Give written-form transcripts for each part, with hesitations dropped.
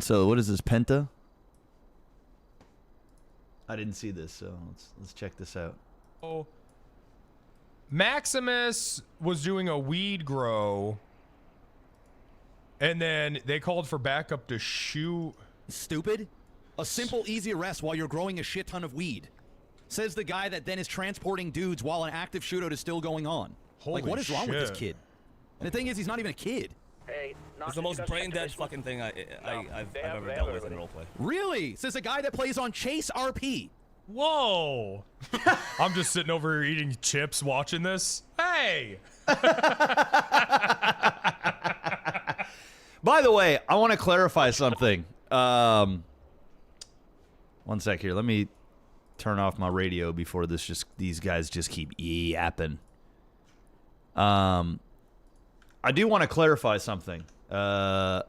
So what is this, Penta? I didn't see this, so let's check this out. Oh, Maximus was doing a weed grow, and then they called for backup to shoot. Stupid. A simple, easy arrest while you're growing a shit ton of weed. Says the guy that then is transporting dudes while an active shootout is still going on. Holy like, what is wrong with this shit. kid? And the thing is, he's not even a kid. Hey, It's the most brain-dead fucking thing I've ever dealt with in roleplay. Really? Says a guy that plays on ChaseRP. Whoa! I'm just sitting over here eating chips watching this. Hey! By the way, I want to clarify something. One sec here. Let me turn off my radio before these guys just keep yapping. I do want to clarify something about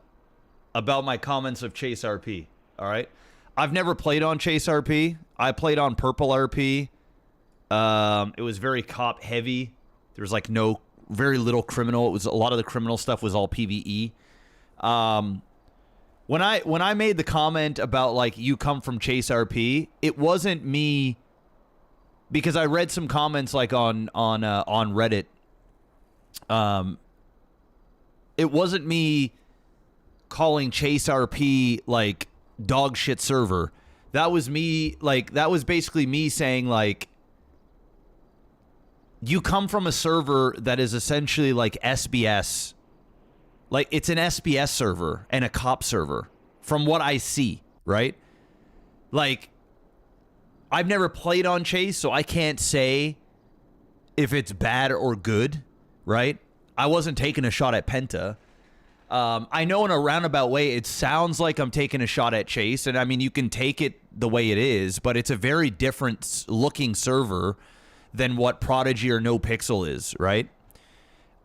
my comments of ChaseRP. All right, I've never played on ChaseRP. I played on Purple RP. It was very cop heavy. There was like very little criminal. It was a lot of the criminal stuff was all PvE. When I made the comment about like you come from ChaseRP, it wasn't me, because I read some comments like on Reddit. It wasn't me calling ChaseRP like dog shit server. That was me, like, that was basically me saying, like, you come from a server that is essentially like SBS. Like, it's an SBS server and a cop server from what I see, right? Like, I've never played on Chase, so I can't say if it's bad or good, right? I wasn't taking a shot at Penta. I know in a roundabout way, it sounds like I'm taking a shot at Chase. And I mean, you can take it the way it is, but it's a very different looking server than what Prodigy or No Pixel is, right?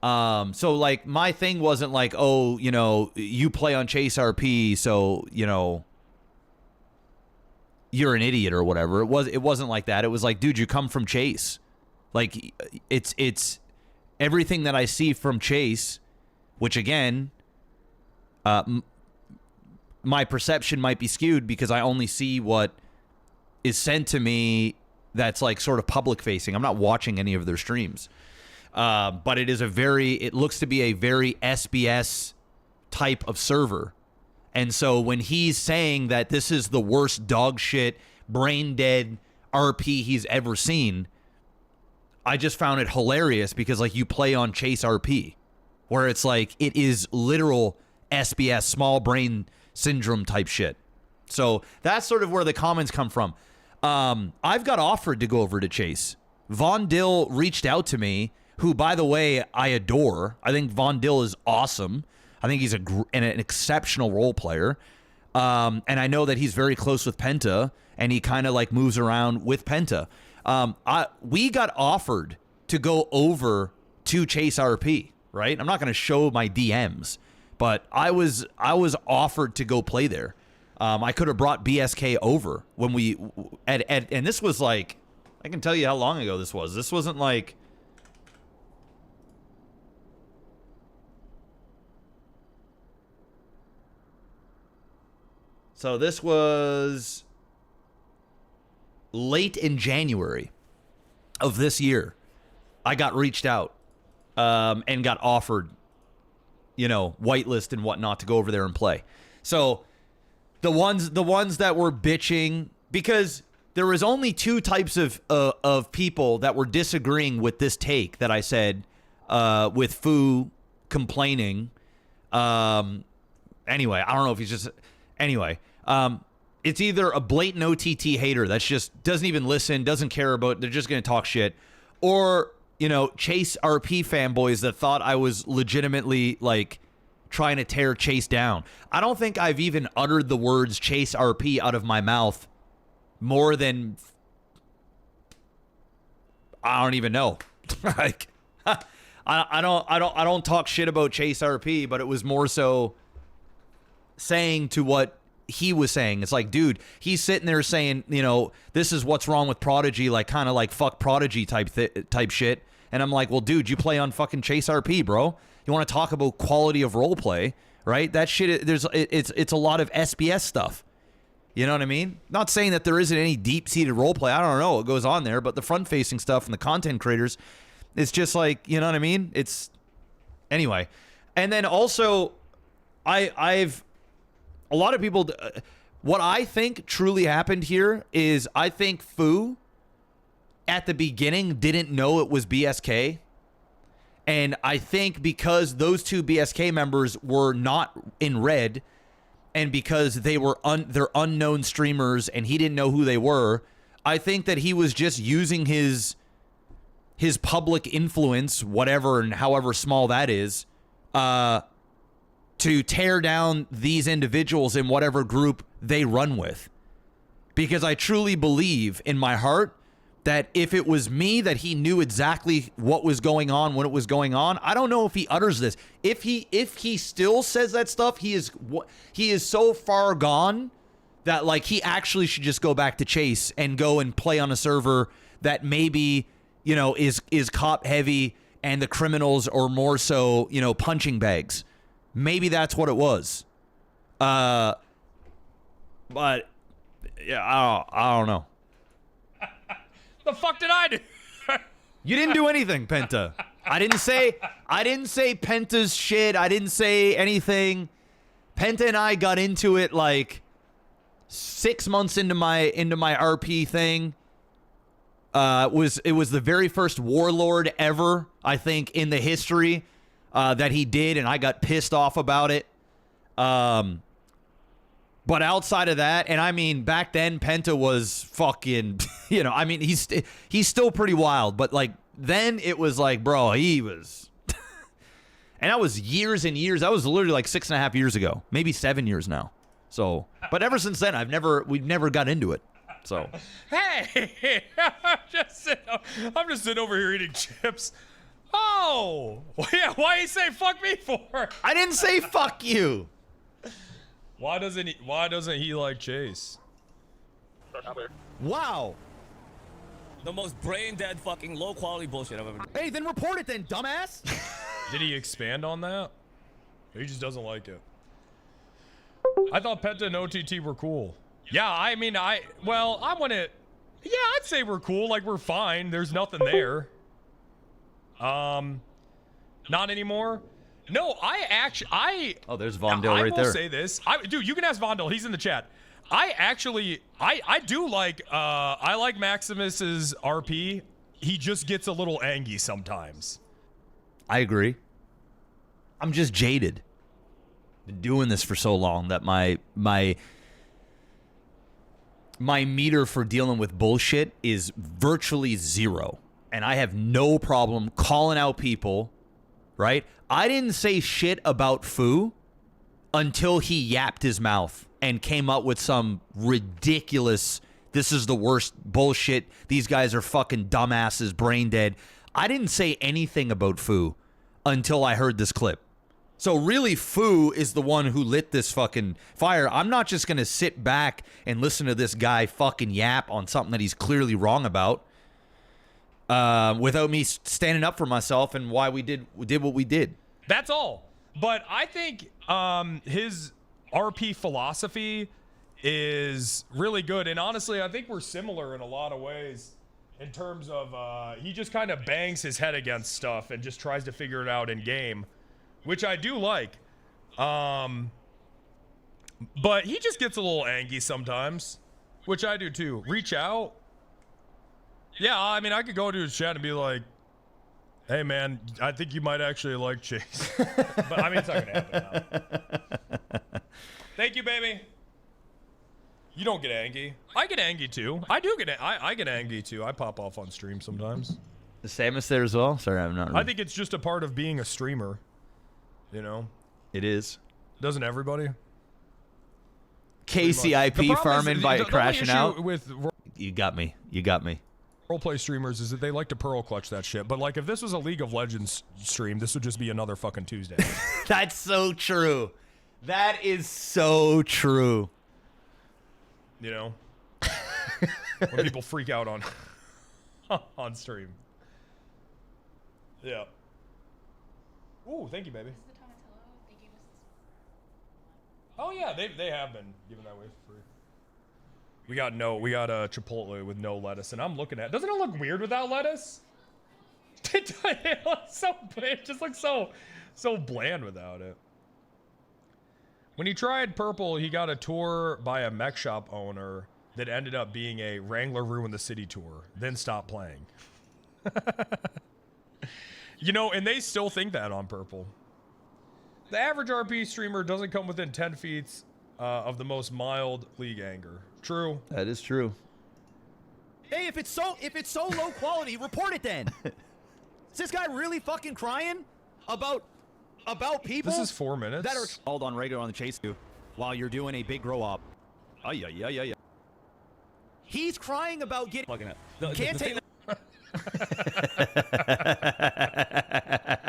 So like my thing wasn't like, oh, you know, you play on ChaseRP, so, you know, you're an idiot or whatever. It wasn't like that. It was like, dude, you come from Chase. Like it's everything that I see from Chase, which again, my perception might be skewed because I only see what is sent to me that's like sort of public facing. I'm not watching any of their streams. But it looks to be a very SBS type of server. And so when he's saying that this is the worst dog shit, brain dead RP he's ever seen, I just found it hilarious because like you play on ChaseRP, where it's like it is literal SBS, small brain syndrome type shit. So that's sort of where the comments come from. I've got offered to go over to Chase. Von Dill reached out to me, who, by the way, I adore. I think Von Dill is awesome. I think he's an exceptional role player. And I know that he's very close with Penta, and he kind of like moves around with Penta. We got offered to go over to ChaseRP, right? I'm not going to show my DMs, but I was offered to go play there. I could have brought BSK over when we and this was like, I can tell you how long ago this was. This wasn't like, so this was late in January of this year. I got reached out and got offered, you know, whitelist and whatnot to go over there and play. So the ones that were bitching, because there was only two types of people that were disagreeing with this take that I said, with Fu complaining. Anyway, I don't know if he's just, anyway, it's either a blatant OTT hater that's just doesn't even listen, doesn't care about, they're just going to talk shit, or, you know, ChaseRP fanboys that thought I was legitimately like trying to tear Chase down. I don't think I've even uttered the words ChaseRP out of my mouth more than, I don't even know. Like, I don't talk shit about ChaseRP, but it was more so saying to what he was saying. It's like, dude, he's sitting there saying, you know, this is what's wrong with Prodigy, like kind of like fuck Prodigy type shit. And I'm like, well, dude, you play on fucking ChaseRP, bro. You want to talk about quality of roleplay, right? That shit, it's a lot of SBS stuff. You know what I mean? Not saying that there isn't any deep-seated role play. I don't know what goes on there, but the front-facing stuff and the content creators, it's just like, you know what I mean? It's anyway. And then also, I've a lot of people. What I think truly happened here is I think Fu at the beginning didn't know it was BSK. And I think because those two BSK members were not in red, and because they were they're unknown streamers and he didn't know who they were, I think that he was just using his public influence, whatever and however small that is, to tear down these individuals in whatever group they run with. Because I truly believe in my heart that if it was me, that he knew exactly what was going on when it was going on. I don't know if he utters this. If he still says that stuff, he is so far gone that like he actually should just go back to Chase and go and play on a server that maybe, you know, is cop heavy and the criminals are more so, you know, punching bags. Maybe that's what it was. But yeah, I don't know. The fuck did I do? You didn't do anything, Penta. I didn't say Penta's shit. I didn't say anything. Penta and I got into it like 6 months into my RP thing. It was the very first warlord ever, I think, in the history that he did, and I got pissed off about it. But outside of that, and I mean, back then Penta was fucking, you know, I mean, he's still pretty wild, but like then it was like, bro, he was, and that was years and years. That was literally like 6.5 years ago, maybe 7 years now. So, but ever since then, we've never got into it. So, hey, I'm just sitting over here eating chips. Oh, yeah, why you say fuck me for? I didn't say fuck you. Why doesn't he like Chase? Wow. The most brain dead fucking low quality bullshit I've ever done. Hey, then report it then, dumbass. Did he expand on that? He just doesn't like it. I thought Penta and OTT were cool. Yeah, I mean, I want to, yeah, I'd say we're cool. Like, we're fine. There's nothing there. Not anymore. No, Oh, there's Vondel right there. I will say this. Dude, you can ask Vondel. He's in the chat. I do like, I like Maximus's RP. He just gets a little angry sometimes. I agree. I'm just jaded. Been doing this for so long that my meter for dealing with bullshit is virtually zero. And I have no problem calling out people, right? I didn't say shit about Fu until he yapped his mouth and came up with some ridiculous, this is the worst bullshit. These guys are fucking dumbasses, brain dead. I didn't say anything about Fu until I heard this clip. So really, Fu is the one who lit this fucking fire. I'm not just going to sit back and listen to this guy fucking yap on something that he's clearly wrong about. Without me standing up for myself and why we did what we did. That's all. But I think his RP philosophy is really good. And honestly, I think we're similar in a lot of ways in terms of he just kind of bangs his head against stuff and just tries to figure it out in game, which I do like. But he just gets a little angry sometimes, which I do too. Reach out. Yeah, I mean, I could go to his chat and be like, hey, man, I think you might actually like Chase. But, I mean, it's not going to happen now. Thank you, baby. You don't get angry. I get angry, too. I get angry, too. I pop off on stream sometimes. The Samus there as well? Sorry, I'm not really... I think it's just a part of being a streamer. You know? It is. Doesn't everybody? KCIP farming by crashing out. With you got me. You got me. Roleplay streamers is that they like to pearl clutch that shit. But like if this was a League of Legends stream, this would just be another fucking Tuesday. That's so true. That is so true. You know? When people freak out on stream. Yeah. Ooh, thank you, baby. Oh yeah, they have been giving that away for free. We got a Chipotle with no lettuce, and I'm looking at. Doesn't it look weird without lettuce? It just looks so bland without it. When he tried purple, he got a tour by a mech shop owner that ended up being a Wrangler Ruin the City tour, then stopped playing. You know, and they still think that on purple. The average RP streamer doesn't come within 10 feet of the most mild league anger. True. That is true. Hey, if it's so low quality, report it then. Is this guy really fucking crying about people? This is 4 minutes. That are called on regular on the chase too, while you're doing a big grow up. Yeah. He's crying about getting. Fucking up. Can't take.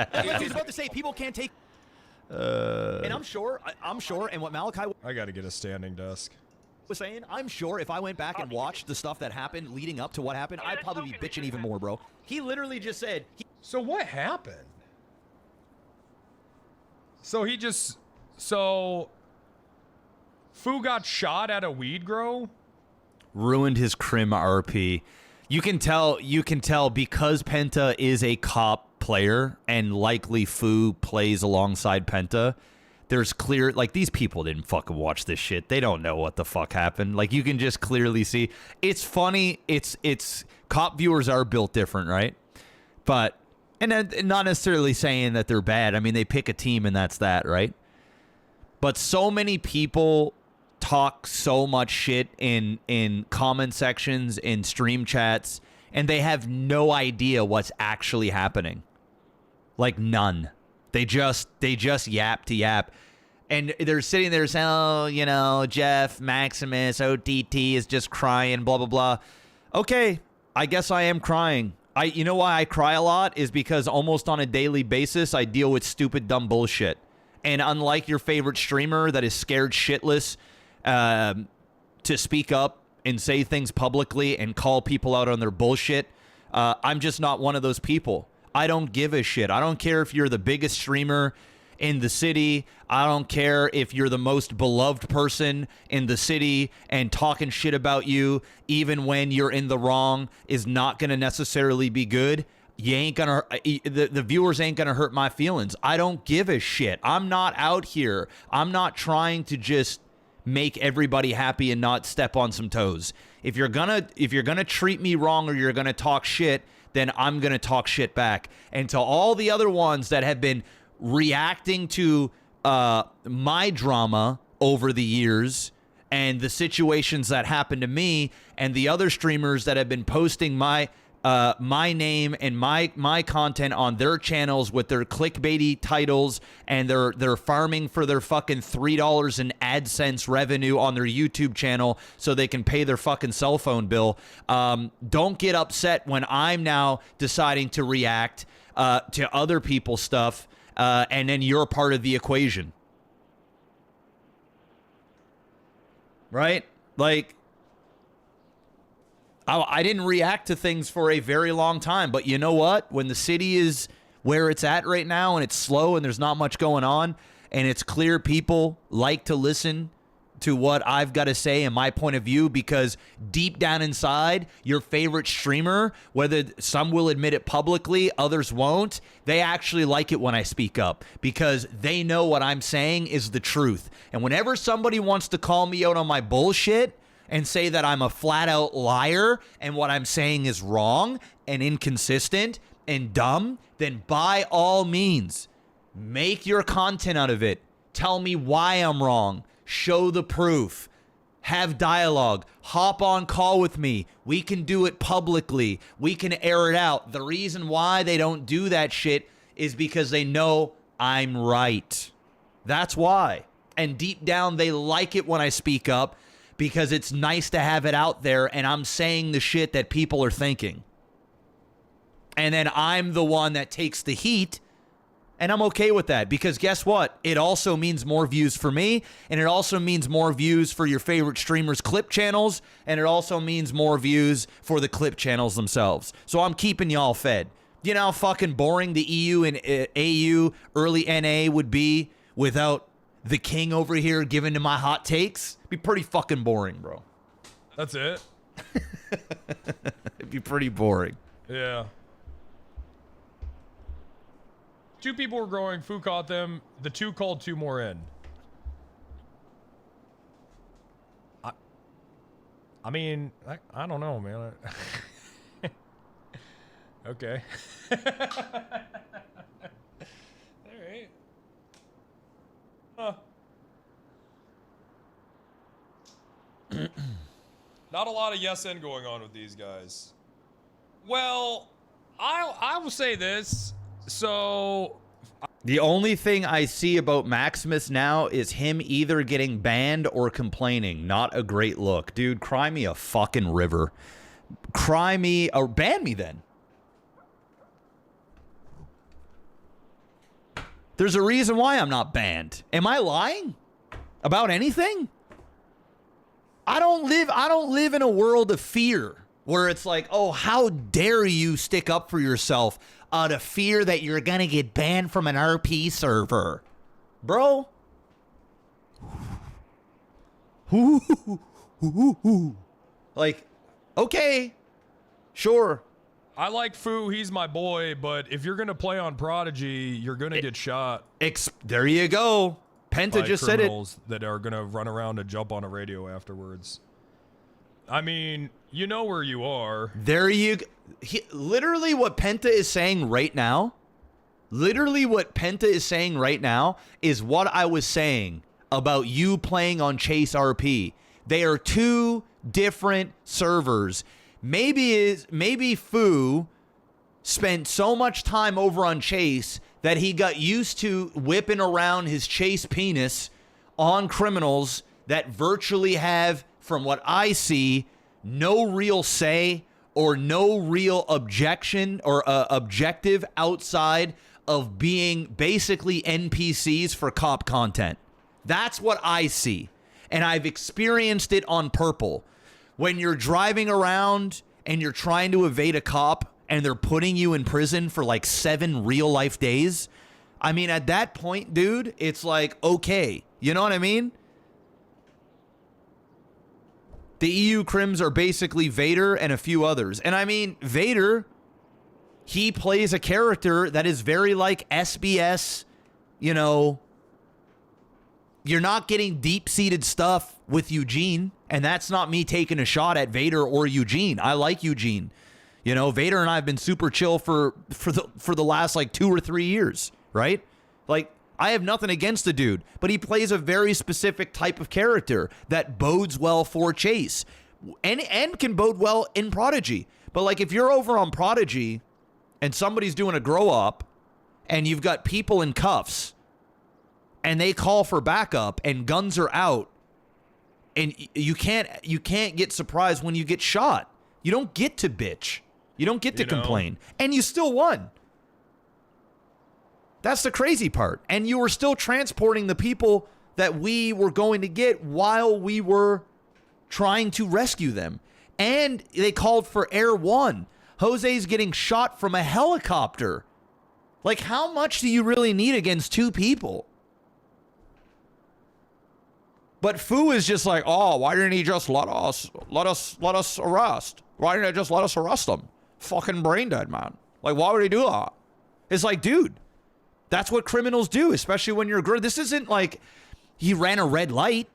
I was about to say people can't take. And I'm sure, and what Malachi I gotta get a standing desk. was saying, I'm sure if I went back and watched the stuff that happened leading up to what happened, I'd probably be bitching even more, bro. He literally just said. So what happened? So Fu got shot at a weed grow? Ruined his crim RP. You can tell because Penta is a cop player and likely Fu plays alongside Penta. There's clear, like, these people didn't fucking watch this shit. They don't know what the fuck happened. Like, you can just clearly see. It's funny. It's cop viewers are built different, right? But, and not necessarily saying that they're bad. I mean, they pick a team and that's that, right? But so many people talk so much shit in comment sections, in stream chats, and they have no idea what's actually happening. Like, none. They just yap to yap. And they're sitting there saying, oh, you know, Jeff, Maximus, OTT is just crying, blah, blah, blah. Okay, I guess I am crying. You know why I cry a lot is because almost on a daily basis, I deal with stupid, dumb bullshit. And unlike your favorite streamer that is scared shitless to speak up and say things publicly and call people out on their bullshit, I'm just not one of those people. I don't give a shit. I don't care if you're the biggest streamer in the city. I don't care if you're the most beloved person in the city, and talking shit about you, even when you're in the wrong, is not going to necessarily be good. You ain't gonna, the viewers ain't gonna hurt my feelings. I don't give a shit. I'm not out here. I'm not trying to just make everybody happy and not step on some toes. If you're gonna treat me wrong or you're gonna talk shit, then I'm going to talk shit back. And to all the other ones that have been reacting to my drama over the years and the situations that happened to me, and the other streamers that have been posting my name and my content on their channels with their clickbaity titles, and they're farming for their fucking $3 in AdSense revenue on their YouTube channel so they can pay their fucking cell phone bill. Don't get upset when I'm now deciding to react to other people's stuff, and then you're part of the equation. Right? Like, I didn't react to things for a very long time, but you know what? When the city is where it's at right now and it's slow and there's not much going on, and it's clear people like to listen to what I've got to say and my point of view, because deep down inside, your favorite streamer, whether some will admit it publicly, others won't, they actually like it when I speak up because they know what I'm saying is the truth. And whenever somebody wants to call me out on my bullshit and say that I'm a flat out liar and what I'm saying is wrong and inconsistent and dumb, then by all means, make your content out of it. Tell me why I'm wrong. Show the proof. Have dialogue. Hop on call with me. We can do it publicly. We can air it out. The reason why they don't do that shit is because they know I'm right. That's why. And deep down, they like it when I speak up, because it's nice to have it out there and I'm saying the shit that people are thinking. And then I'm the one that takes the heat, and I'm okay with that, because guess what? It also means more views for me, and it also means more views for your favorite streamers' clip channels, and it also means more views for the clip channels themselves. So I'm keeping y'all fed. You know how fucking boring the EU and AU early NA would be without the king over here giving to my hot takes. It'd be pretty fucking boring, bro. That's it. It'd be pretty boring. Yeah. 2 people were growing. Fu caught them. The 2 called 2 more in. I mean, I don't know, man. Okay. All right. Huh. Not a lot of yes and going on with these guys. Well, I will say this. So The only thing I see about Maximus now is him either getting banned or complaining. Not a great look. Dude, cry me a fucking river. Cry me, or ban me then. There's a reason why I'm not banned. Am I lying about anything? I don't live in a world of fear where it's like, oh, how dare you stick up for yourself out of fear that you're gonna get banned from an RP server. Bro. Like, okay. Sure. I like Fu, he's my boy, but if you're gonna play on Prodigy, you're gonna get shot. There you go. Penta just said it. That are gonna run around and jump on a radio afterwards. I mean, you know where you are. There you go. Literally what Penta is saying right now, is what I was saying about you playing on ChaseRP. They are 2 different servers. Maybe Fu spent so much time over on Chase that he got used to whipping around his Chase penis on criminals that virtually have, from what I see, no real say or no real objection or objective outside of being basically NPCs for cop content. That's what I see. And I've experienced it on Purple. When you're driving around and you're trying to evade a cop and they're putting you in prison for like 7 real life days. I mean, at that point, dude, it's like, okay, you know what I mean? The EU Crims are basically Vader and a few others. And I mean, Vader, he plays a character that is very like SBS, you know. You're not getting deep-seated stuff with Eugene, and that's not me taking a shot at Vader or Eugene. I like Eugene. You know, Vader and I have been super chill for the last like 2 or 3 years, right? Like, I have nothing against the dude, but he plays a very specific type of character that bodes well for Chase and can bode well in Prodigy. But like, if you're over on Prodigy and somebody's doing a grow up and you've got people in cuffs and they call for backup and guns are out and you can't get surprised when you get shot. You don't get to bitch. You don't get to complain. And you still won. That's the crazy part. And you were still transporting the people that we were going to get while we were trying to rescue them. And they called for Air 1. Jose's getting shot from a helicopter. Like, how much do you really need against 2 people? But Fu is just like, oh, why didn't he just let us arrest? Why didn't he just let us arrest them? Fucking brain dead, man. Like, why would he do that? It's like, dude, that's what criminals do, especially when you're good. This isn't like he ran a red light.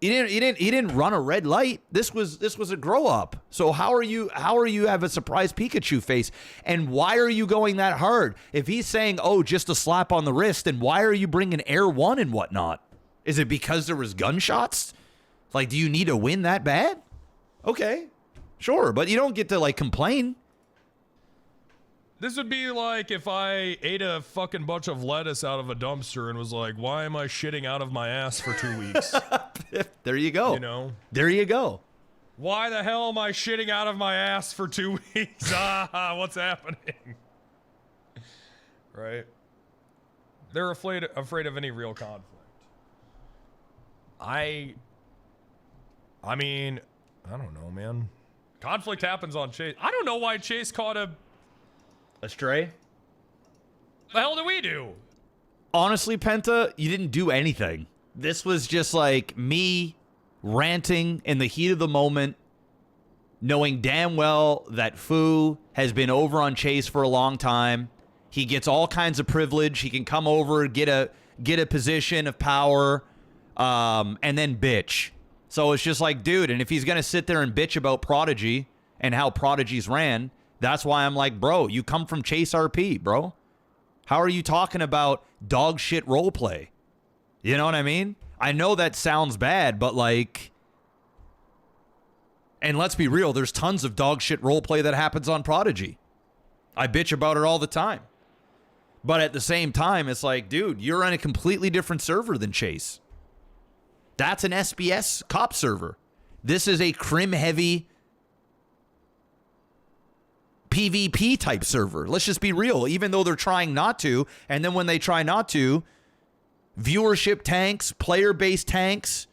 He didn't run a red light. This was a grow up. So how are you have a surprise Pikachu face? And why are you going that hard? If he's saying, oh, just a slap on the wrist, then why are you bringing Air 1 and whatnot? Is it because there was gunshots? Like, do you need to win that bad? Okay, sure, but you don't get to like complain. This would be like if I ate a fucking bunch of lettuce out of a dumpster and was like, why am I shitting out of my ass for 2 weeks? There you go. You know? There you go. Why the hell am I shitting out of my ass for 2 weeks? What's happening? Right? They're afraid of any real conflict. I mean, I don't know, man. Conflict happens on Chase. I don't know why Chase caught a stray. The hell do we do? honestly, Penta, you didn't do anything. This was just like me ranting in the heat of the moment, knowing damn well that Fu has been over on Chase for a long time. He gets all kinds of privilege. He can come over, get a position of power, and then bitch. So it's just like, dude, and if he's going to sit there and bitch about Prodigy and how Prodigy's ran, that's why I'm like, bro, you come from ChaseRP, bro. How are you talking about dog shit roleplay? You know what I mean? I know that sounds bad, but like, and let's be real, there's tons of dog shit roleplay that happens on Prodigy. I bitch about it all the time. But at the same time, it's like, dude, you're on a completely different server than Chase. That's an SBS cop server. This is a crim-heavy PvP type server. Let's just be real. Even though they're trying not to, and then when they try not to, viewership tanks, player-based tanks,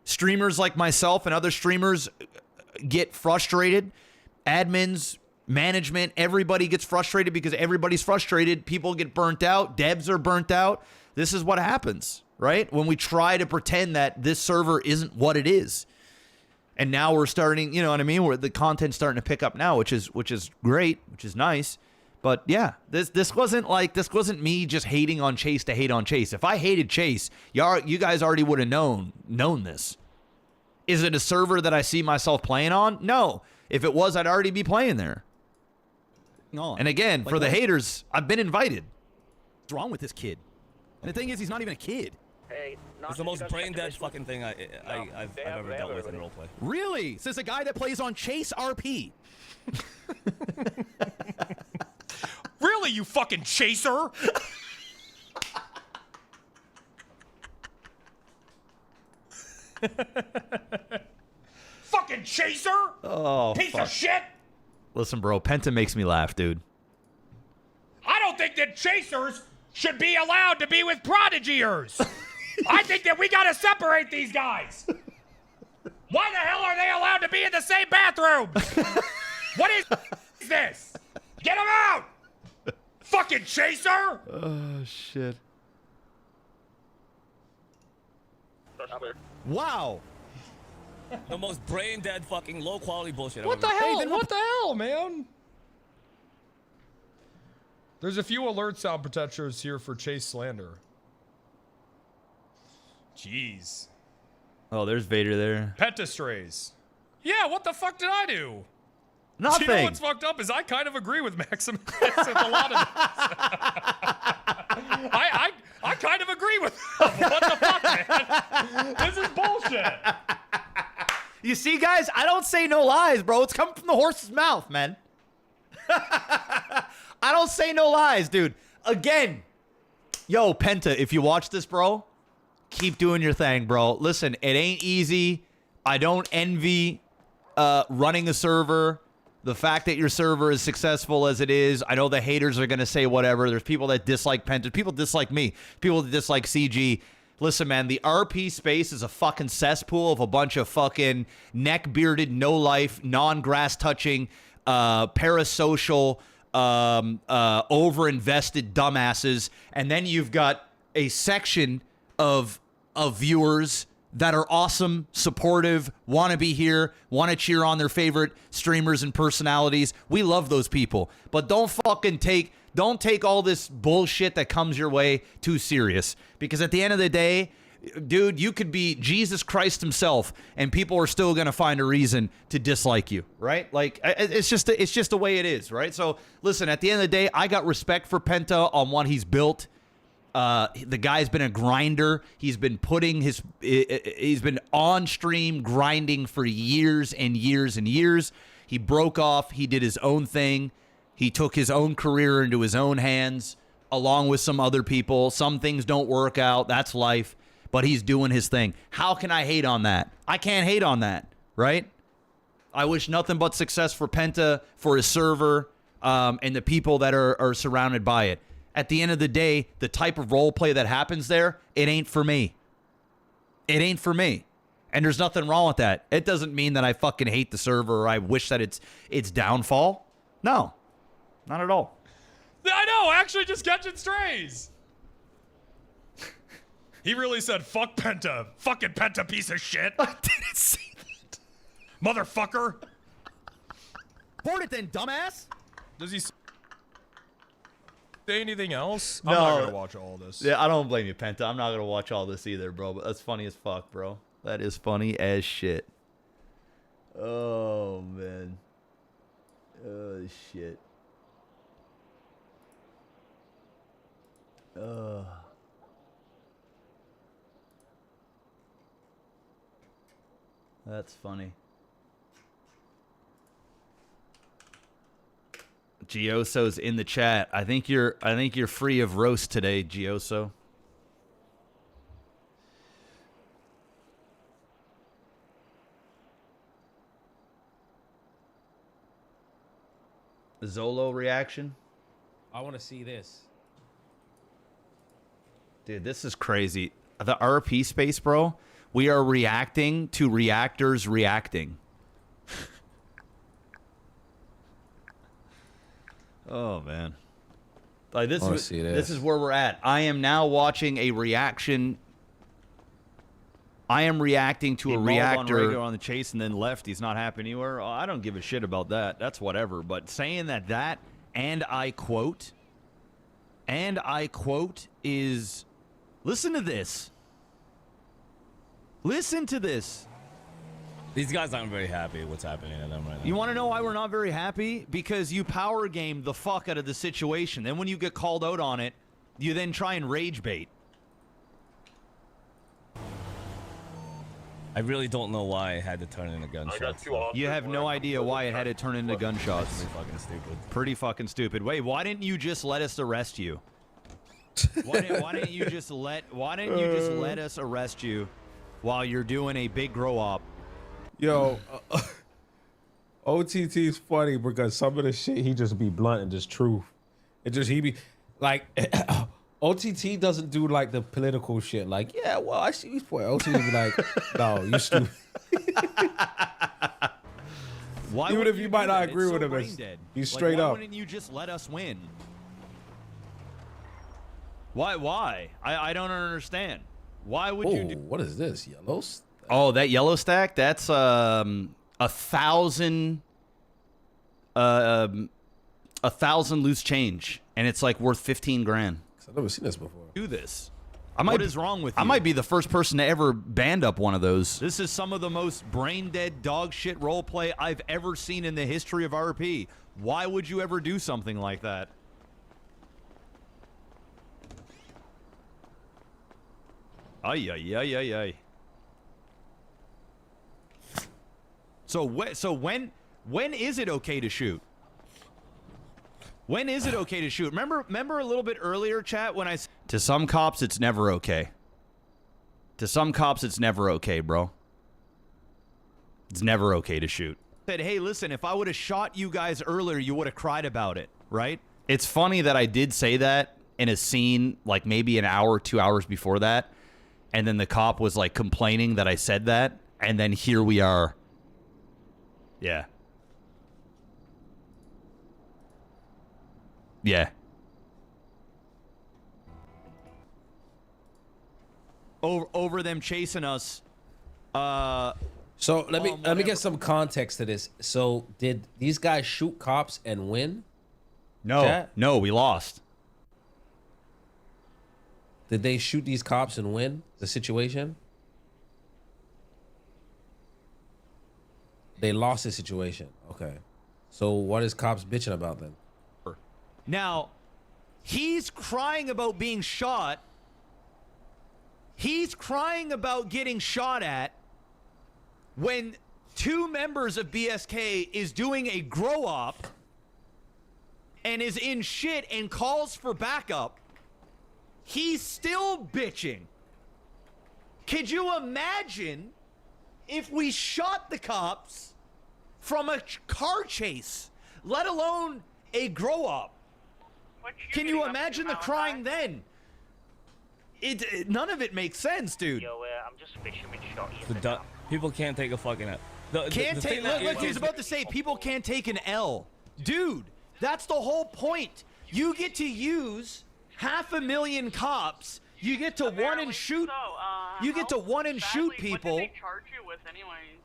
streamers like myself and other streamers get frustrated. Admins, management, everybody gets frustrated because everybody's frustrated. People get burnt out. Devs are burnt out. This is what happens, right? When we try to pretend that this server isn't what it is. And now we're starting, you know what I mean? Where the content's starting to pick up now, which is great, which is nice. But yeah, this wasn't me just hating on Chase to hate on Chase. If I hated Chase, you guys already would have known this. Is it a server that I see myself playing on? No. If it was, I'd already be playing there. No. And again, Like for the what? haters, I've been invited. What's wrong with this kid? And the thing is, he's not even a kid. Hey, It's the most brain dead fucking thing I've ever dealt with in roleplay. Really? Says a guy that plays on ChaseRP. Really, you fucking chaser? Fucking chaser? Oh, Piece fuck. of shit? Listen, bro, Penta makes me laugh, dude. I don't think that chasers should be allowed to be with prodigiers. I think that we gotta separate these guys. Why the hell are they allowed to be in the same bathroom? What is this? Get them out! Fucking chaser! Oh, shit. Wow. The most brain dead fucking low quality bullshit What the I've ever hell? then What the hell, man? There's a few alert sound protectors here for Chase slander. Jeez. Oh, there's Vader there. Penta strays. Yeah, what the fuck did I do? Nothing. You know what's fucked up is I kind of agree with Maximus with a lot of this. I kind of agree with him. What the fuck, man? This is bullshit. You see, guys, I don't say no lies, bro. It's coming from the horse's mouth, man. I don't say no lies, dude. Again, yo, Penta, if you watch this, bro, keep doing your thing, bro. Listen, it ain't easy. I don't envy running a server. The fact that your server is successful as it is, I know the haters are going to say whatever. There's people that dislike Penta. People dislike me. People that dislike CG. Listen, man, the RP space is a fucking cesspool of a bunch of fucking neck-bearded, no-life, non-grass-touching, parasocial, over-invested dumbasses. And then you've got a section of viewers that are awesome, supportive, want to be here, want to cheer on their favorite streamers and personalities. We love those people. But don't take all this bullshit that comes your way too serious. Because at the end of the day, dude, you could be Jesus Christ himself and people are still going to find a reason to dislike you, right? Like, it's just the way it is, right? So, listen, at the end of the day, I got respect for Penta on what he's built. The guy's been a grinder. He's been he's been on stream grinding for years and years and years. He broke off. He did his own thing. He took his own career into his own hands, along with some other people. Some things don't work out. That's life. But he's doing his thing. How can I hate on that? I can't hate on that, right? I wish nothing but success for Penta, for his server, and the people that are surrounded by it. At the end of the day, the type of role play that happens there, it ain't for me. It ain't for me. And there's nothing wrong with that. It doesn't mean that I fucking hate the server or I wish that its downfall. No. Not at all. I know, actually just catching strays. He really said, fuck Penta. Fucking Penta, piece of shit. I didn't say that. Motherfucker. Board it then, dumbass. Does he say anything else? No. I'm not gonna watch all this. Yeah, I don't blame you, Penta. I'm not gonna watch all this either, bro. But that's funny as fuck, bro. That is funny as shit. Oh man. Oh shit. That's funny. Gioso's in the chat. I think you're free of roast today, Gioso. Zolo reaction? I want to see this. Dude, this is crazy. The RP space, bro. We are reacting to reactors reacting. Oh man. Like this is where we're at. I am now watching a reaction. I am reacting to a reactor on the chase and then left. He's not happy anywhere. Oh, I don't give a shit about that. That's whatever. But saying that and I quote is, listen to this. Listen to this. These guys aren't very happy with what's happening to them right now. You want to know why we're not very happy? Because you power game the fuck out of the situation. Then when you get called out on it, you then try and rage bait. I really don't know why it had to turn into gunshots. You have no idea why it had to turn into gunshots. Pretty fucking stupid. Pretty fucking stupid. Wait, why didn't you just let us arrest you? Why didn't you just let us arrest you while you're doing a big grow up? Yo, OTT is funny because some of the shit he just be blunt and just truth. It just he be like OTT doesn't do like the political shit. Like, yeah, well, I see these points. OTT be like, no, you stupid. Why Even if you might not that? agree It's with so him, brain it's, dead. he's Like, straight why up. wouldn't you just let us win? Why? I don't understand. Why would you do? What is this? Yellows? Oh, that yellow stack? That's 1,000 loose change, and it's like worth 15 grand. I've never seen this before. Do this. What is wrong with you? I might be the first person to ever band up one of those. This is some of the most brain dead dog shit roleplay I've ever seen in the history of RP. Why would you ever do something like that? Ay, ay, ay, ay, ay. So when is it okay to shoot? When is it okay to shoot? Remember a little bit earlier, chat, when I said, to some cops it's never okay. To some cops it's never okay, bro. It's never okay to shoot. Said, hey, listen, if I would have shot you guys earlier, you would have cried about it, right? It's funny that I did say that in a scene like maybe an hour, 2 hours before that, and then the cop was like complaining that I said that, and then here we are. Yeah. Yeah. Over them chasing us. So let me get some context to this. So did these guys shoot cops and win? No, Chat? no, we lost. Did they shoot these cops and win the situation? They lost the situation. Okay. So what is cops bitching about then? Now, he's crying about being shot. He's crying about getting shot at when 2 members of BSK is doing a grow up and is in shit and calls for backup. He's still bitching. Could you imagine if we shot the cops from a car chase, let alone a grow up? Can you imagine the crying then? None of it makes sense, dude. Yo, I'm just fishing with shotty. People can't take a fucking L. Can't take. Look, he was about to say people can't take an L, dude. That's the whole point. You get to use 500,000 cops. You get to one and shoot. You get to one and shoot people. What did they charge you with anyways?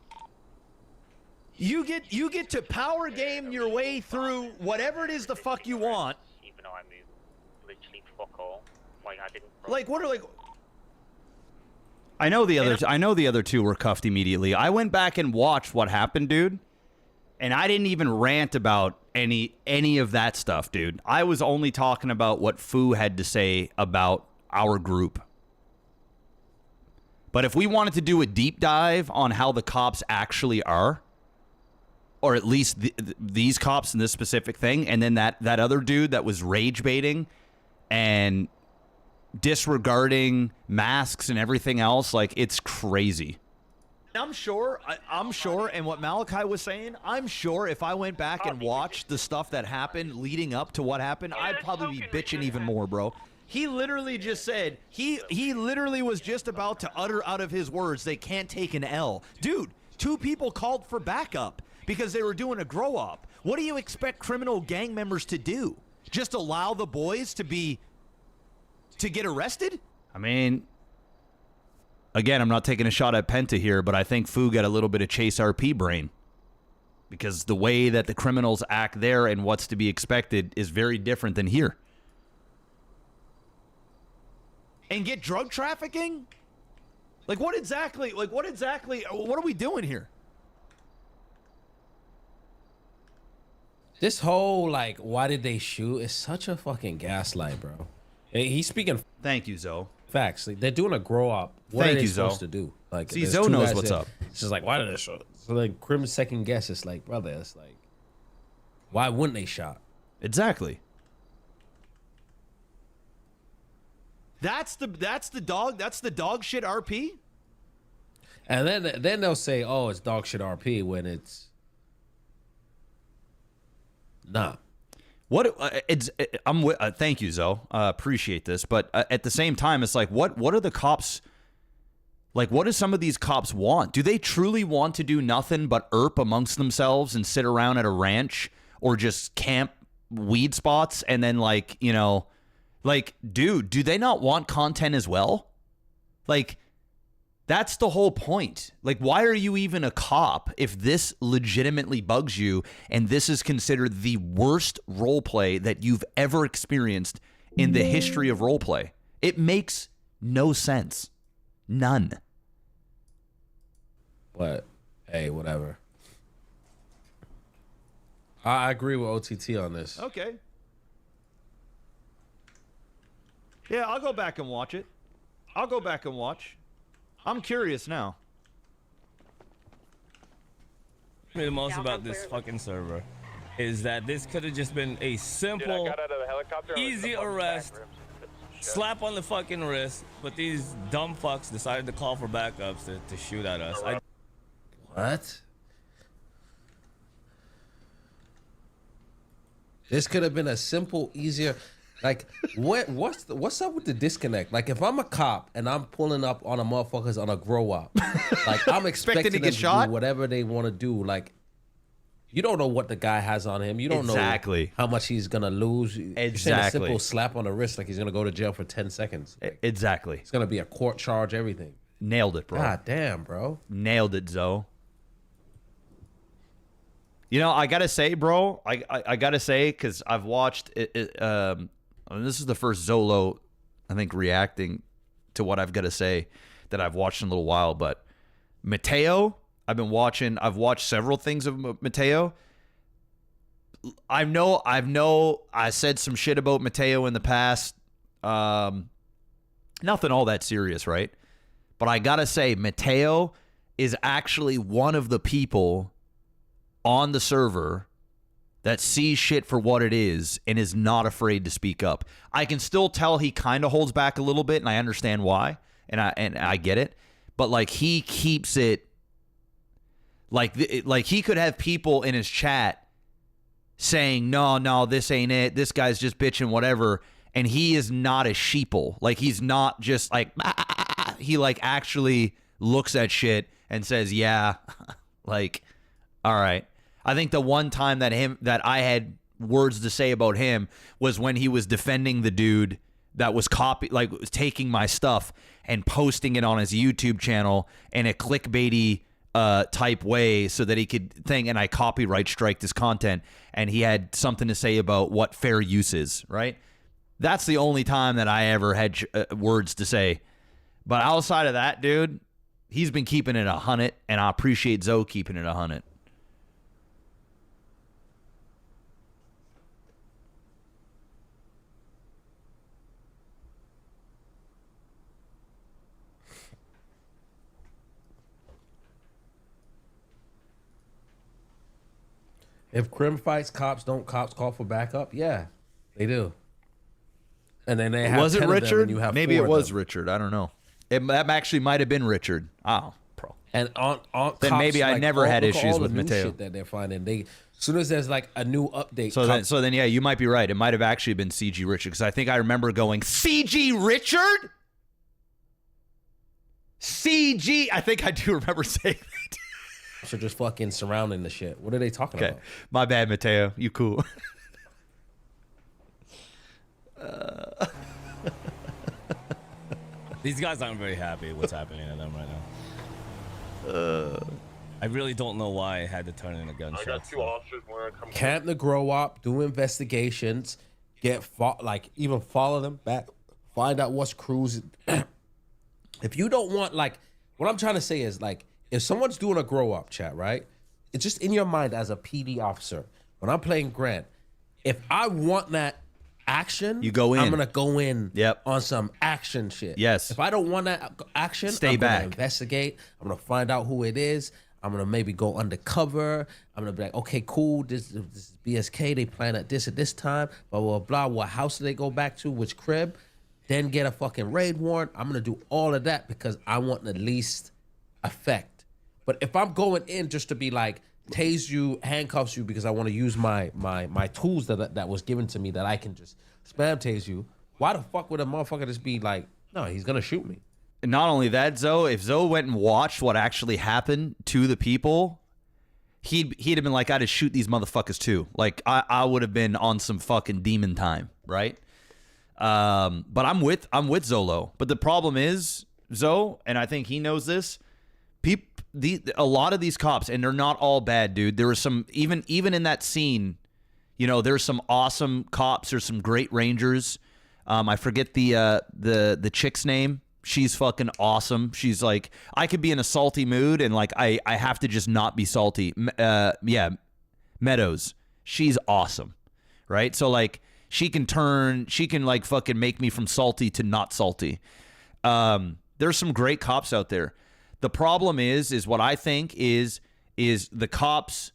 You get to power game your way through whatever it is the fuck you want. Even though I moved literally fuck all. Like I didn't. Like what are like? I know the other two were cuffed immediately. I went back and watched what happened, dude. And I didn't even rant about any of that stuff, dude. I was only talking about what Fu had to say about our group. But if we wanted to do a deep dive on how the cops actually are, or at least these cops in this specific thing, and then that other dude that was rage baiting and disregarding masks and everything else, like, it's crazy. I'm sure, and what Malachi was saying, I'm sure if I went back and watched the stuff that happened leading up to what happened, I'd probably be bitching even more, bro. He literally just said, he literally was just about to utter out of his words, they can't take an L. Dude, 2 people called for backup because they were doing a grow up. What do you expect criminal gang members to do? Just allow the boys to get arrested? I mean, again, I'm not taking a shot at Penta here, but I think Fu got a little bit of ChaseRP brain. Because the way that the criminals act there and what's to be expected is very different than here. And get drug trafficking? What are we doing here? This whole, like, why did they shoot is such a fucking gaslight, bro. He's speaking Thank you, Zoe. facts. Like, they're doing a grow up. What Thank are they you, supposed Zoe. to do? Like, See, there's Zoe 2 knows guys what's there. up. It's just like, why did they shoot? So, like, Crim second guess. It's like, brother, it's like, why wouldn't they shot? Exactly. That's the dog shit RP? And then they'll say, oh, it's dog shit RP when it's not. Thank you, Zoe. Appreciate this, but at the same time, it's like, what are the cops? Like, what do some of these cops want? Do they truly want to do nothing but erp amongst themselves and sit around at a ranch or just camp weed spots and then, like, you know, like, dude, do they not want content as well? Like, that's the whole point. Like, why are you even a cop if this legitimately bugs you and this is considered the worst roleplay that you've ever experienced in the history of roleplay? It makes no sense. None. But, hey, whatever. I agree with OTT on this. Okay. Yeah, I'll go back and watch it. I'll go back and watch. I'm curious now. Me the most about this fucking server is that this could have just been a simple, easy arrest, slap on the fucking wrist, but these dumb fucks decided to call for backups to shoot at us. What? This could have been a simple, easier. Like, what's up with the disconnect? Like, if I'm a cop and I'm pulling up on a motherfuckers on a grow up, like, I'm expecting to them get to shot? do whatever they want to do. Like, you don't know what the guy has on him. You don't Exactly. know how much he's gonna lose. You're saying Exactly. a simple slap on the wrist, like he's gonna go to jail for 10 seconds. Like, Exactly. it's gonna be a court charge, everything. Nailed it, bro. God damn, bro. Nailed it, Zoe. You know, I gotta say, bro, I gotta say, because I've watched it. This is the first Zolo, I think, reacting to what I've got to say that I've watched in a little while. But Mateo, I've watched several things of Mateo. I said some shit about Mateo in the past. Nothing all that serious, right? But I gotta say, Mateo is actually one of the people on the server that sees shit for what it is and is not afraid to speak up. I can still tell he kind of holds back a little bit, and I understand why, and I get it. But, like, he keeps it like he could have people in his chat saying, no, this ain't it. This guy's just bitching, whatever. And he is not a sheeple. Like, he's not just like, he, like, actually looks at shit and says, yeah, like, all right. I think the one time that I had words to say about him was when he was defending the dude that was was taking my stuff and posting it on his YouTube channel in a clickbaity type way so that he could think, and I copyright striked his content, and he had something to say about what fair use is, right? That's the only time that I ever had words to say. But outside of that, dude, he's been keeping it 100, and I appreciate Zoe keeping it 100. If Crim fights cops, don't cops call for backup? Yeah, they do. And then they have was it 10 of them Richard? and you have Maybe 4 it of was them. Richard. I don't know. That actually might have been Richard. Oh, bro. And on Then cops, maybe I never had look at issues all the with new Mateo. shit that they're finding. As soon as there's like a new update, So then, yeah, you might be right. It might have actually been CG Richard, because I think I remember going, CG Richard? CG? I think I do remember saying that. so just fucking surrounding the shit. What are they talking Okay. about? My bad, Mateo. You cool. These guys aren't very happy what's happening to them right now. I really don't know why I had to turn in a gunshot. I got 2 officers when I come. Camp the grow up, do investigations, even follow them back, find out what's cruising. If you don't want, like, what I'm trying to say is, like, if someone's doing a grow up chat, right? It's just in your mind as a PD officer. When I'm playing Grant, if I want that action, You go in. I'm gonna go in Yep. on some action shit. Yes. If I don't want that action, Stay I'm back. gonna investigate. I'm gonna find out who it is. I'm gonna maybe go undercover. I'm gonna be like, okay, cool. This is BSK. They plan at this time. Blah blah blah. What house do they go back to? Which crib? Then get a fucking raid warrant. I'm gonna do all of that because I want the least effect. But if I'm going in just to be like tase you, handcuffs you because I want to use my tools that was given to me that I can just spam tase you, why the fuck would a motherfucker just be like, no, he's gonna shoot me? And not only that, Zoe, if Zoe went and watched what actually happened to the people, he'd have been like, I'd just shoot these motherfuckers too. Like, I would have been on some fucking demon time, right? But I'm with Zolo. But the problem is, Zoe, and I think he knows this, a lot of these cops, and they're not all bad, dude. There was some, even in that scene, you know, there's some awesome cops. There's some great rangers. I forget the chick's name. She's fucking awesome. She's like, I could be in a salty mood and like I have to just not be salty. Yeah, Meadows. She's awesome, right? So like she can like fucking make me from salty to not salty. There's some great cops out there. The problem is what I think is the cops,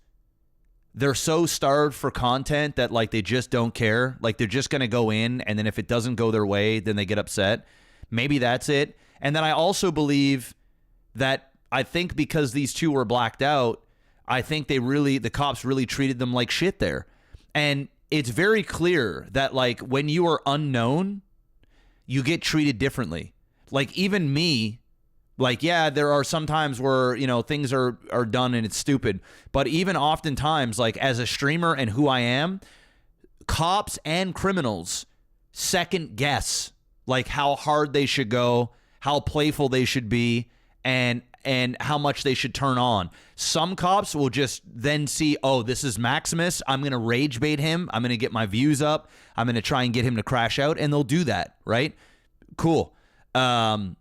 they're so starved for content that like they just don't care. Like they're just gonna go in, and then if it doesn't go their way, then they get upset. Maybe that's it. And then I also believe that I think because these two were blacked out, I think the cops really treated them like shit there. And it's very clear that like when you are unknown, you get treated differently. Like even me, like, yeah, there are some times where, you know, things are done and it's stupid. But even oftentimes, like as a streamer and who I am, cops and criminals second guess like how hard they should go, how playful they should be, and how much they should turn on. Some cops will just then see, oh, this is Maximus. I'm going to rage bait him. I'm going to get my views up. I'm going to try and get him to crash out, and they'll do that, right? Cool. But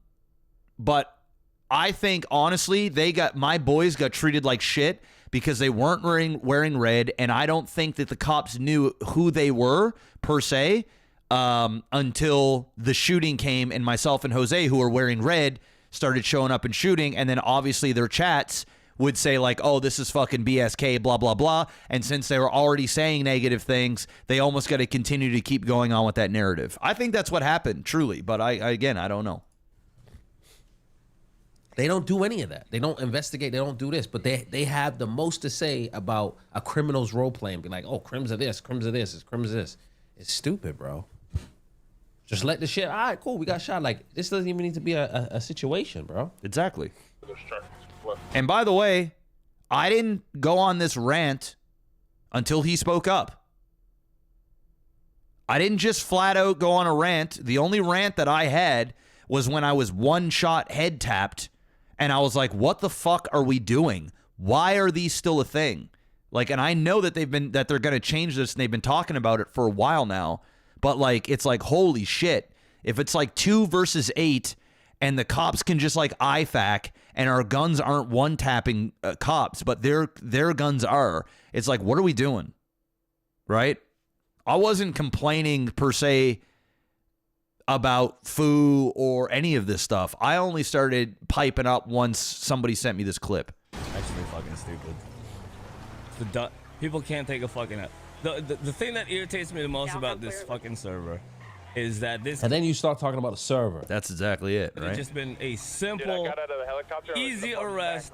I think, honestly, my boys got treated like shit because they weren't wearing red, and I don't think that the cops knew who they were, per se, until the shooting came and myself and Jose, who were wearing red, started showing up and shooting. And then obviously their chats would say like, oh, this is fucking BSK, blah, blah, blah. And since they were already saying negative things, they almost got to continue to keep going on with that narrative. I think that's what happened, truly. But I don't know. They don't do any of that. They don't investigate. They don't do this. But they have the most to say about a criminal's role play and be like, oh, crims of this, crims of this, crims of this. It's stupid, bro. Just let the shit, all right, cool, we got shot. Like, this doesn't even need to be a situation, bro. Exactly. And by the way, I didn't go on this rant until he spoke up. I didn't just flat out go on a rant. The only rant that I had was when I was one shot head tapped, and I was like, what the fuck are we doing? Why are these still a thing? Like, and I know that they're going to change this, and they've been talking about it for a while now, but like, it's like, holy shit. If it's like 2 versus 8 and the cops can just like IFAC and our guns aren't one tapping cops, but their guns are, it's like, what are we doing? Right? I wasn't complaining per se about foo or any of this stuff. I only started piping up once somebody sent me this clip. Actually fucking stupid. People can't take a fucking... The thing that irritates me the most about this fucking server is that this... And then you start talking about the server. That's exactly it, right? It's just been a simple, easy arrest,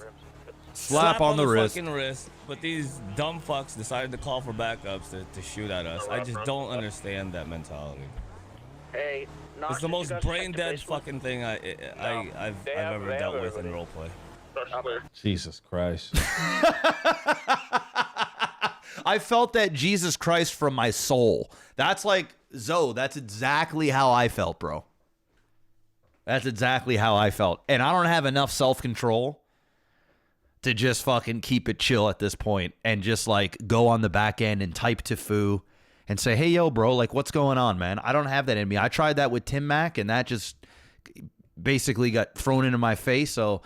slap on the wrist. fucking wrist, but these dumb fucks decided to call for backups to shoot at us. I just don't understand that mentality. Hey, It's the most brain dead fucking thing I've ever dealt with in roleplay. Jesus Christ. I felt that Jesus Christ from my soul. That's like, Zoe, that's exactly how I felt, bro. That's exactly how I felt. And I don't have enough self-control to just fucking keep it chill at this point and just like go on the back end and type to Foo and say, hey, yo, bro, like what's going on, man? I don't have that in me. I tried that with Tim Mac and that just basically got thrown into my face. So,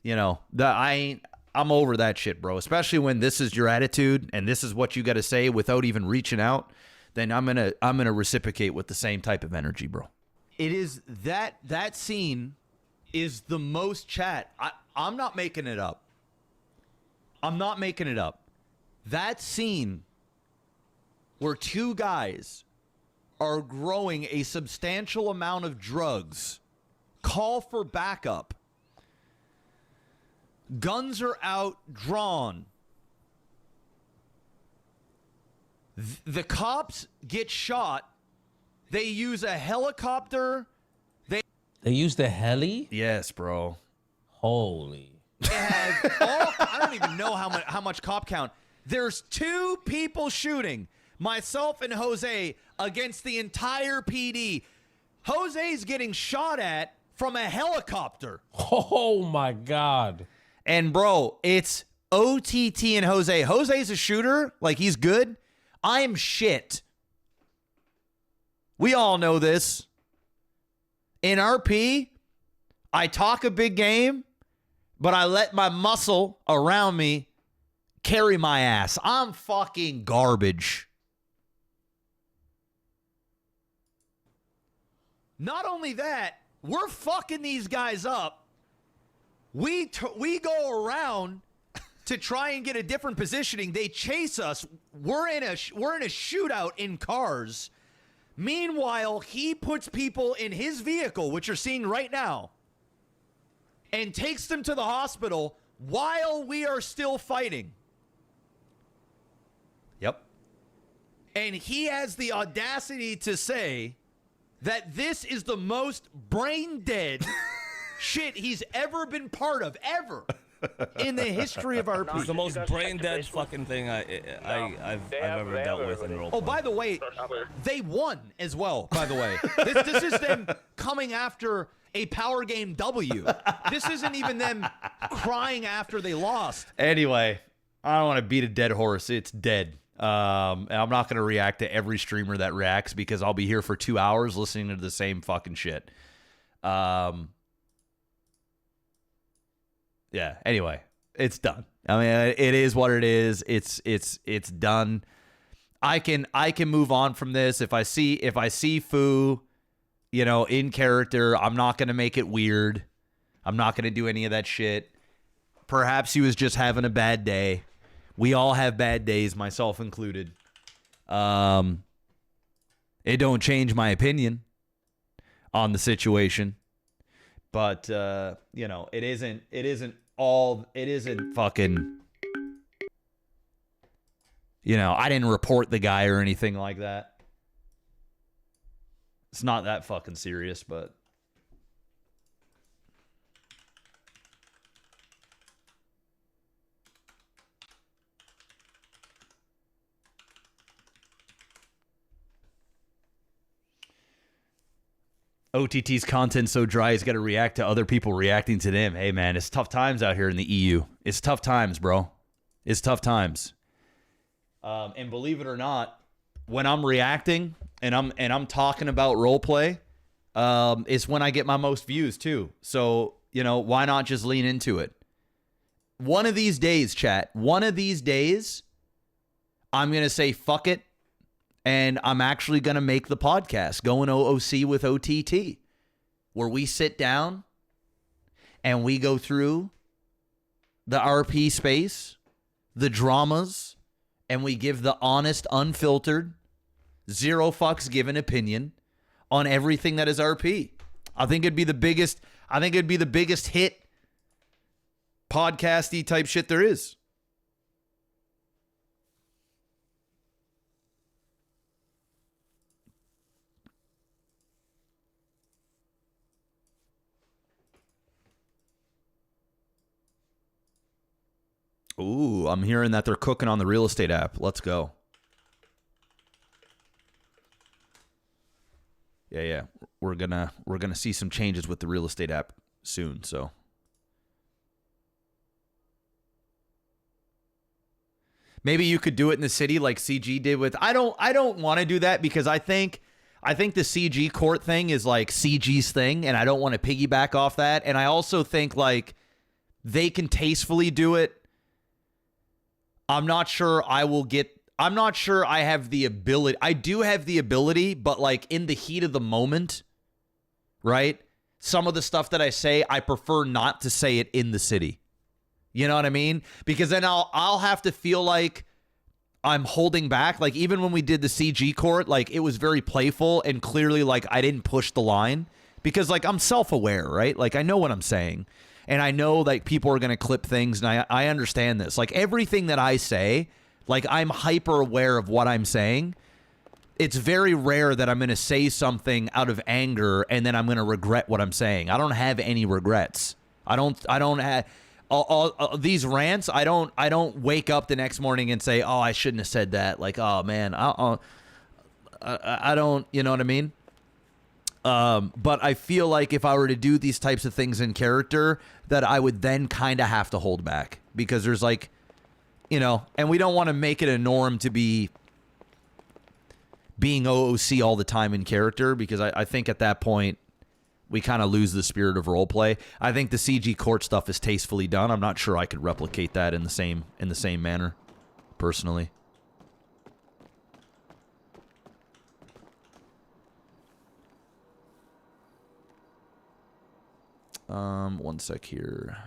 you know, I'm over that shit, bro. Especially when this is your attitude and this is what you got to say without even reaching out, then I'm gonna reciprocate with the same type of energy, bro. It is that scene is the most chat. I'm not making it up. I'm not making it up. That scene where 2 guys are growing a substantial amount of drugs, call for backup. Guns are out, drawn. The cops get shot. They use a helicopter. They used a heli? Yes, bro. Holy. They have I don't even know how much cop count. There's 2 people shooting, myself and Jose, against the entire PD. Jose's getting shot at from a helicopter. Oh my God. And bro, it's OTT and Jose. Jose's a shooter, like he's good. I'm shit. We all know this. In RP, I talk a big game, but I let my muscle around me carry my ass. I'm fucking garbage. Not only that, we're fucking these guys up. We go around to try and get a different positioning. They chase us. We're in a shootout in cars. Meanwhile, he puts people in his vehicle, which you're seeing right now, and takes them to the hospital while we are still fighting. Yep. And he has the audacity to say that this is the most brain dead shit he's ever been part of, ever, in the history of RP. It's the most brain dead fucking thing I've ever dealt with in roleplay. Oh, by the way, they won as well, by the way. This is them coming after a power game W. This isn't even them crying after they lost. Anyway, I don't want to beat a dead horse. It's dead. And I'm not going to react to every streamer that reacts because I'll be here for 2 hours listening to the same fucking shit. Yeah, anyway, it's done. I mean, it is what it is. It's done. I can move on from this. If I see Foo, you know, in character, I'm not going to make it weird. I'm not going to do any of that shit. Perhaps he was just having a bad day. We all have bad days, myself included. It don't change my opinion on the situation. But you know, it isn't fucking, you know, I didn't report the guy or anything like that. It's not that fucking serious, but OTT's content so dry he's got to react to other people reacting to them. Hey, man, it's tough times out here in the EU. It's tough times, bro. It's tough times. And believe it or not, when I'm reacting and I'm talking about roleplay, it's when I get my most views too. So, you know, why not just lean into it? One of these days, chat, one of these days, I'm going to say fuck it. And I'm actually going to make the podcast, Going OOC with OTT, where we sit down and we go through the RP space, the dramas, and we give the honest, unfiltered, zero fucks given opinion on everything that is RP. I think it'd be the biggest hit podcasty type shit there is. Ooh, I'm hearing that they're cooking on the real estate app. Let's go. Yeah. We're gonna see some changes with the real estate app soon, so. Maybe you could do it in the city like CG did with I don't want to do that because I think the CG court thing is like CG's thing, and I don't want to piggyback off that. And I also think like they can tastefully do it. I'm not sure I have the ability. I do have the ability, but like in the heat of the moment, right? Some of the stuff that I say, I prefer not to say it in the city. You know what I mean? Because then I'll have to feel like I'm holding back. Like even when we did the CG court, like it was very playful and clearly like I didn't push the line because like I'm self-aware, right? Like I know what I'm saying. And I know like people are going to clip things, and I understand this. Like everything that I say, like I'm hyper aware of what I'm saying. It's very rare that I'm going to say something out of anger and then I'm going to regret what I'm saying. I don't have any regrets. I don't have all these rants. I don't wake up the next morning and say, "Oh, I shouldn't have said that." Like, "Oh man, I don't." You know what I mean? But I feel like if I were to do these types of things in character, that I would then kind of have to hold back because there's like, you know, and we don't want to make it a norm to be being OOC all the time in character because I think at that point we kind of lose the spirit of roleplay. I think the CG court stuff is tastefully done. I'm not sure I could replicate that in the same manner, personally. One sec here.